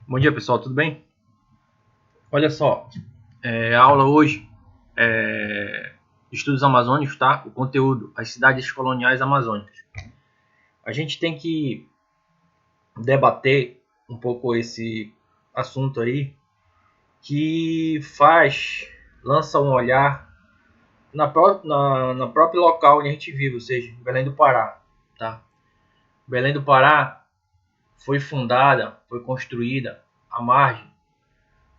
Bom dia, pessoal, tudo bem? Olha só, a aula hoje de estudos amazônicos, tá? O conteúdo, as cidades coloniais amazônicas. A gente tem que debater um pouco esse assunto aí, que lança um olhar na própria local onde a gente vive, ou seja, Belém do Pará, tá? Belém do Pará foi construída à margem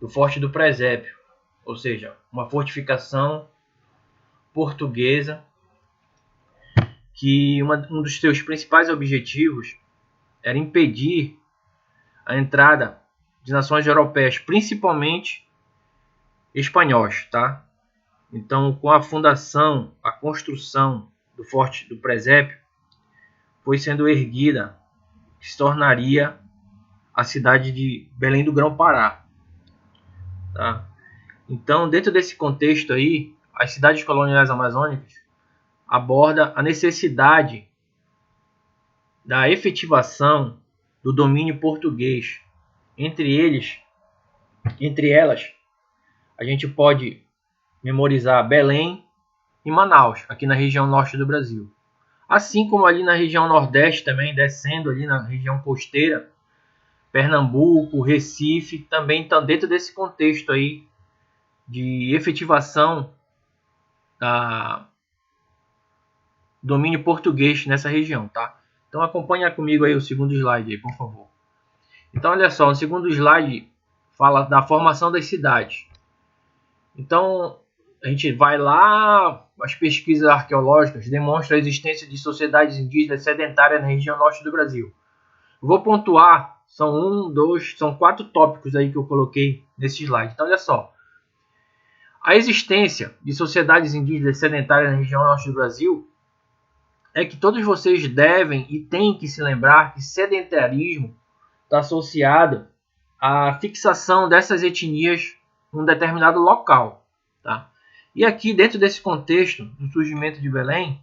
do Forte do Presépio, ou seja, uma fortificação portuguesa que um dos seus principais objetivos era impedir a entrada de nações europeias, principalmente espanhóis, tá? Então, com a fundação, a construção do Forte do Presépio, foi sendo erguida, que se tornaria a cidade de Belém do Grão-Pará, tá? Então, dentro desse contexto aí, as cidades coloniais amazônicas aborda a necessidade da efetivação do domínio português. Entre elas, a gente pode memorizar Belém e Manaus, aqui na região norte do Brasil. Assim como ali na região nordeste também, descendo ali na região costeira, Pernambuco, Recife, também estão dentro desse contexto aí de efetivação da domínio português nessa região, tá? Então acompanha comigo aí o segundo slide aí, por favor. Então olha só, o segundo slide fala da formação das cidades. Então a gente vai lá, as pesquisas arqueológicas demonstram a existência de sociedades indígenas sedentárias na região norte do Brasil. Eu vou pontuar, são 4 tópicos aí que eu coloquei nesse slide. Então olha só, a existência de sociedades indígenas sedentárias na região norte do Brasil é que todos vocês devem e têm que se lembrar que sedentarismo está associado à fixação dessas etnias em um determinado local, tá? E aqui, dentro desse contexto do surgimento de Belém,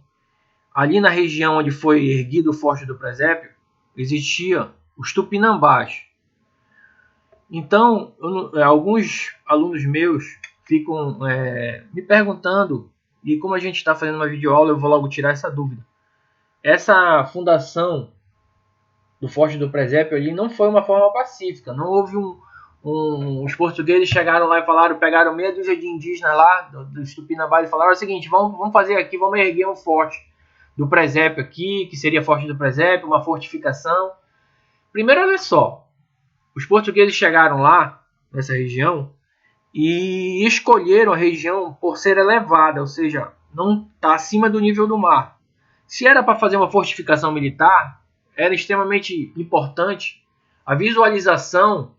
ali na região onde foi erguido o Forte do Presépio, existia os Tupinambás. Então, alguns alunos meus ficam me perguntando, e como a gente está fazendo uma videoaula, eu vou logo tirar essa dúvida. Essa fundação do Forte do Presépio ali não foi uma forma pacífica. Não houve os portugueses chegaram lá e falaram, pegaram meia dúzia de indígenas lá dos Tupinambás e falaram o seguinte: vamos fazer aqui, vamos erguer um forte do Presépio aqui, que seria Forte do Presépio, uma fortificação. Primeiro, olha só, os portugueses chegaram lá nessa região e escolheram a região por ser elevada, ou seja, não está acima do nível do mar. Se era para fazer uma fortificação militar, era extremamente importante a visualização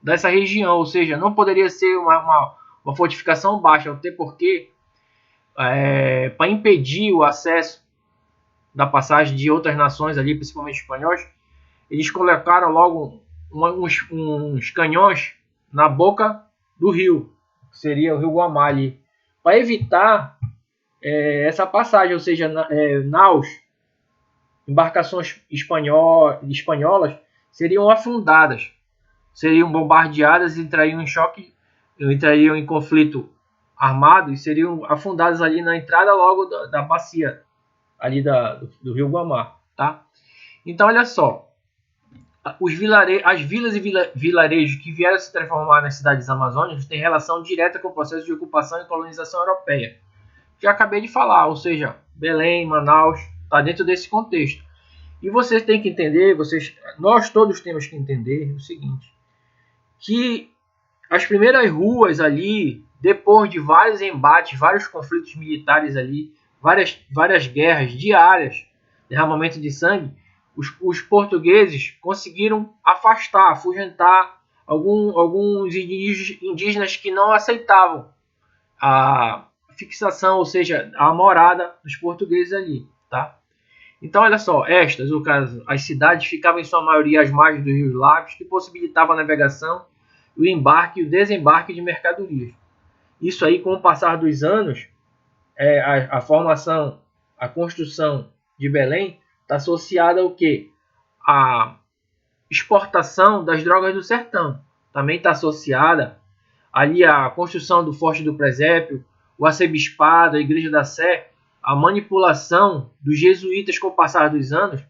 dessa região, ou seja, não poderia ser uma fortificação baixa, até porque para impedir o acesso da passagem de outras nações ali, principalmente espanhóis, eles colocaram logo uns canhões na boca do rio, que seria o rio Guamá ali, para evitar essa passagem, ou seja, naus, embarcações espanholas seriam afundadas, seriam bombardeadas e entrariam em choque, entrariam em conflito armado e seriam afundadas ali na entrada logo da bacia ali do rio Guamá, tá? Então olha só, as vilas e vilarejos que vieram se transformar nas cidades amazônicas têm relação direta com o processo de ocupação e colonização europeia. Já acabei de falar, ou seja, Belém, Manaus, está dentro desse contexto. E vocês têm que entender, nós todos temos que entender o seguinte, que as primeiras ruas ali, depois de vários embates, vários conflitos militares ali, várias guerras diárias, derramamento de sangue, os portugueses conseguiram afugentar alguns indígenas que não aceitavam a fixação, ou seja, a morada dos portugueses ali, tá? Então, olha só, as cidades ficavam em sua maioria às margens dos rios Lagos, que possibilitavam a navegação, o embarque e o desembarque de mercadorias. Isso aí, com o passar dos anos, a formação, a construção de Belém está associada ao quê? A exportação das drogas do sertão. Também está associada ali a construção do Forte do Presépio, o arcebispado, a Igreja da Sé, a manipulação dos jesuítas com o passar dos anos,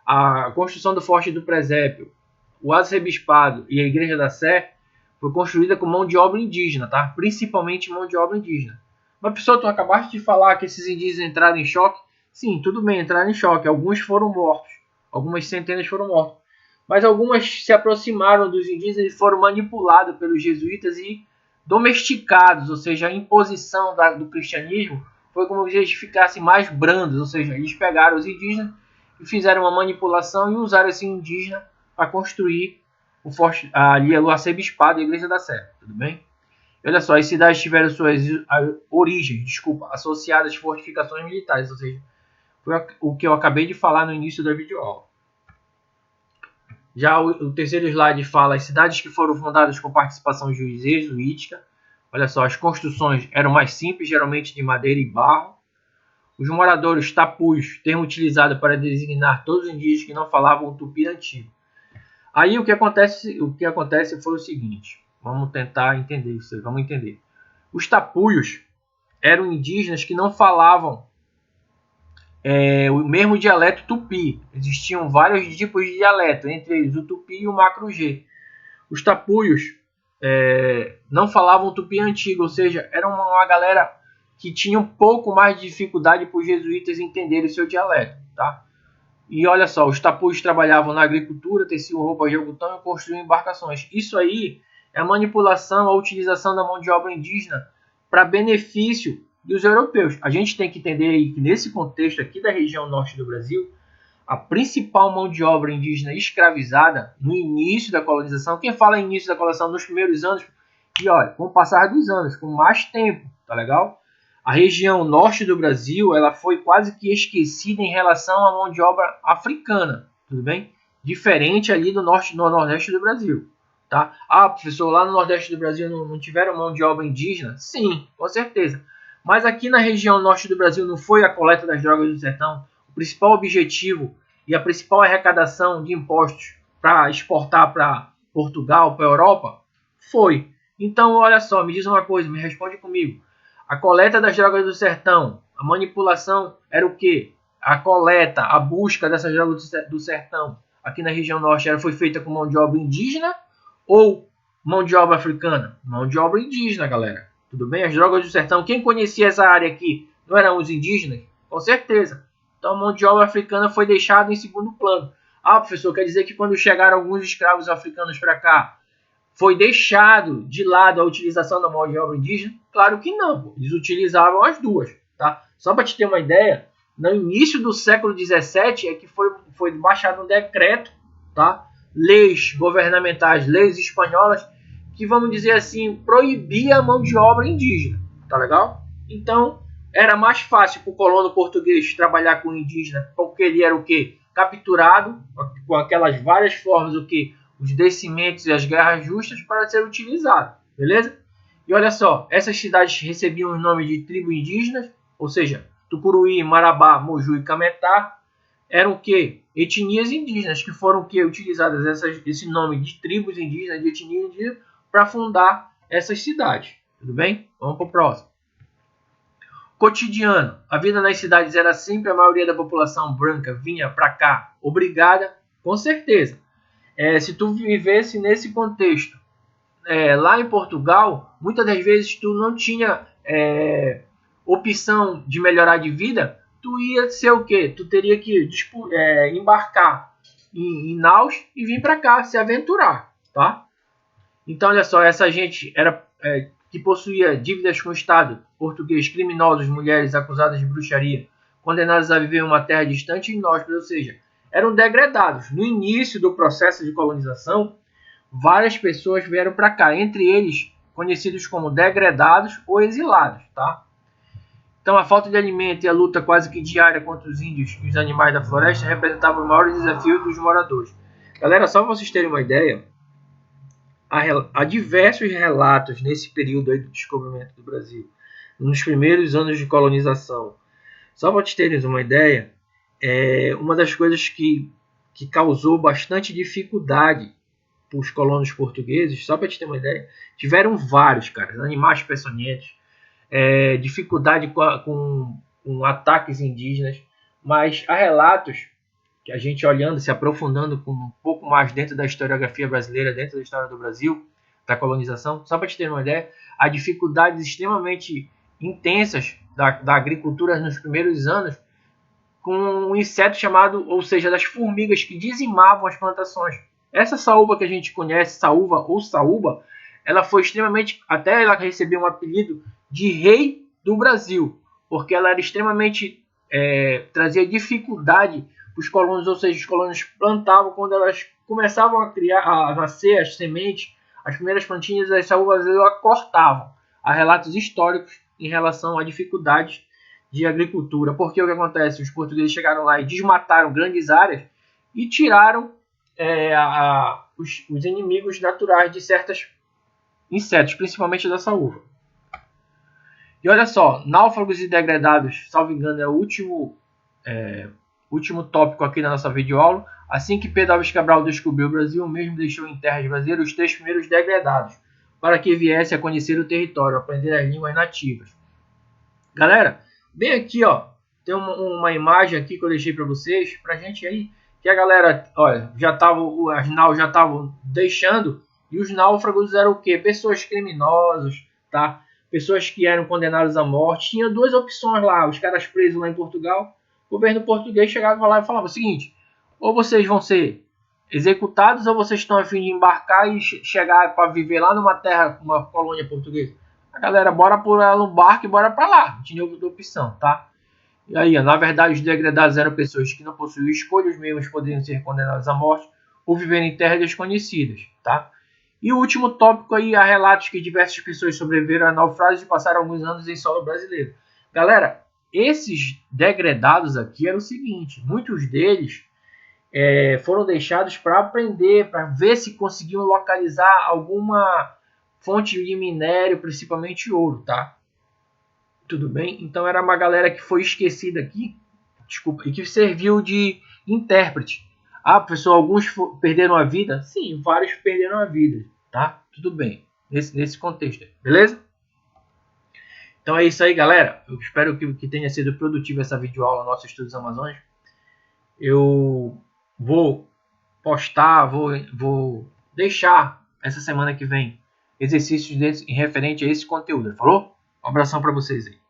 a construção do Forte do Presépio, o arcebispado e a Igreja da Sé foi construída com mão de obra indígena, tá? Principalmente mão de obra indígena. Mas, pessoal, tu acabaste de falar que esses indígenas entraram em choque. Sim, tudo bem, entraram em choque. Alguns foram mortos, algumas centenas foram mortos. Mas algumas se aproximaram dos indígenas e foram manipulados pelos jesuítas e domesticados, ou seja, a imposição do cristianismo foi como se eles ficassem mais brandos, ou seja, eles pegaram os indígenas e fizeram uma manipulação e usaram esse indígena para construir o forte, ali o arcebispado e a Igreja da Sé, tudo bem? E olha só, as cidades tiveram suas origens, associadas às fortificações militares, ou seja, foi o que eu acabei de falar no início da videoaula. Já o terceiro slide fala as cidades que foram fundadas com participação jesuítica. Olha só, as construções eram mais simples, geralmente de madeira e barro. Os moradores tapus, termo utilizado para designar todos os indígenas que não falavam o tupi antigo. Aí o que acontece foi o seguinte, vamos tentar entender isso aí, vamos entender. Os tapuios eram indígenas que não falavam o mesmo dialeto tupi. Existiam vários tipos de dialeto, entre eles o tupi e o macro-G. Os tapuios não falavam tupi antigo, ou seja, era uma galera que tinha um pouco mais de dificuldade para os jesuítas entenderem o seu dialeto, tá? E olha só, os tapuios trabalhavam na agricultura, teciam roupas de algodão e construíam embarcações. Isso aí é a manipulação, a utilização da mão de obra indígena para benefício dos europeus. A gente tem que entender aí que nesse contexto aqui da região norte do Brasil, a principal mão de obra indígena escravizada no início da colonização, quem fala em início da colonização nos primeiros anos, e olha, com o passar dos anos, com mais tempo, tá legal? A região norte do Brasil, ela foi quase que esquecida em relação à mão de obra africana, tudo bem? Diferente ali do norte, no nordeste do Brasil, tá? Ah, professor, lá no nordeste do Brasil não tiveram mão de obra indígena? Sim, com certeza. Mas aqui na região norte do Brasil não foi a coleta das drogas do sertão. O principal objetivo e a principal arrecadação de impostos para exportar para Portugal, para a Europa, foi. Então, olha só, me diz uma coisa, me responde comigo. A coleta das drogas do sertão, a manipulação era o quê? A coleta, a busca dessas drogas do sertão aqui na região norte foi feita com mão de obra indígena ou mão de obra africana? Mão de obra indígena, galera. Tudo bem? As drogas do sertão, quem conhecia essa área aqui não eram os indígenas? Com certeza. Então a mão de obra africana foi deixada em segundo plano. Ah, professor, quer dizer que quando chegaram alguns escravos africanos para cá, foi deixado de lado a utilização da mão de obra indígena? Claro que não, eles utilizavam as duas, tá? Só para te ter uma ideia, no início do século XVII é que foi baixado um decreto, tá? Leis governamentais, leis espanholas, que vamos dizer assim, proibia a mão de obra indígena, tá legal? Então, era mais fácil para o colono português trabalhar com o indígena, porque ele era o quê? Capturado, com aquelas várias formas, o quê? Os descimentos e as guerras justas para ser utilizado, beleza? E olha só, essas cidades recebiam os nomes de tribos indígenas, ou seja, Tucuruí, Marabá, Moju e Cametá, eram o quê? Etnias indígenas, que foram o quê? Utilizadas esse nome de tribos indígenas, de etnia indígena, para fundar essas cidades, tudo bem? Vamos para o próximo. Cotidiano, a vida nas cidades era sempre, a maioria da população branca vinha para cá, obrigada, com certeza. Se tu vivesse nesse contexto lá em Portugal, muitas das vezes tu não tinha opção de melhorar de vida, tu ia ser o quê? Tu teria que embarcar em naus e vir para cá, se aventurar, tá? Então, olha só, essa gente era que possuía dívidas com o Estado português, criminosos, mulheres acusadas de bruxaria, condenadas a viver em uma terra distante e inóspita, ou seja, eram degradados. No início do processo de colonização, várias pessoas vieram para cá, entre eles conhecidos como degradados ou exilados, tá? Então, a falta de alimento e a luta quase que diária contra os índios e os animais da floresta representavam o maior desafio dos moradores. Galera, só para vocês terem uma ideia, há diversos relatos nesse período aí do descobrimento do Brasil, nos primeiros anos de colonização. Só para vocês terem uma ideia, uma das coisas que que causou bastante dificuldade para os colonos portugueses, só para te ter uma ideia, tiveram vários, cara, animais peçonhentos, dificuldade com ataques indígenas, mas há relatos que a gente olhando, se aprofundando com um pouco mais dentro da historiografia brasileira, dentro da história do Brasil, da colonização, só para te ter uma ideia, há dificuldades extremamente intensas da agricultura nos primeiros anos, com um inseto chamado, ou seja, das formigas que dizimavam as plantações. Essa saúva que a gente conhece, saúva ou saúba, ela foi extremamente, até ela recebeu um apelido de rei do Brasil, porque ela era extremamente, trazia dificuldade para os colonos, ou seja, os colonos plantavam, quando elas começavam a criar, a nascer as sementes, as primeiras plantinhas, as saúvas elas cortavam. Há relatos históricos em relação a dificuldades de agricultura, porque o que acontece? Os portugueses chegaram lá e desmataram grandes áreas e tiraram os inimigos naturais de certos insetos, principalmente da saúva. E olha só, náufragos e degradados, salvo engano, é o último tópico aqui da nossa videoaula. Assim que Pedro Álvares Cabral descobriu o Brasil, mesmo deixou em terras brasileiras os 3 primeiros degradados, para que viesse a conhecer o território, aprender as línguas nativas. Galera, bem aqui, ó, tem uma imagem aqui que eu deixei para vocês, pra gente aí, que a galera, olha, as naus já estavam deixando, e os náufragos eram o quê? Pessoas criminosas, tá? Pessoas que eram condenadas à morte. Tinha duas opções lá, os caras presos lá em Portugal, o governo português chegava lá e falava o seguinte: ou vocês vão ser executados, ou vocês estão a fim de embarcar e chegar para viver lá numa terra, uma colônia portuguesa. A galera, bora por ela no barco e bora para lá. Não tinha outra opção, tá? E aí, na verdade, os degradados eram pessoas que não possuíam escolha, os mesmos poderiam ser condenados à morte ou viver em terras desconhecidas, tá? E o último tópico aí, há relatos que diversas pessoas sobreviveram a naufrágios e passaram alguns anos em solo brasileiro. Galera, esses degradados aqui eram o seguinte: muitos deles foram deixados para aprender, para ver se conseguiam localizar alguma fonte de minério, principalmente ouro, tá? Tudo bem? Então era uma galera que foi esquecida aqui, desculpa, e que serviu de intérprete. Ah, professor, alguns perderam a vida? Sim, vários perderam a vida, tá? Tudo bem, nesse contexto, beleza? Então é isso aí, galera. Eu espero que tenha sido produtiva essa videoaula, nosso Estudos Amazônicos. Eu vou postar, vou deixar essa semana que vem exercícios em referente a esse conteúdo, falou? Um abração para vocês aí.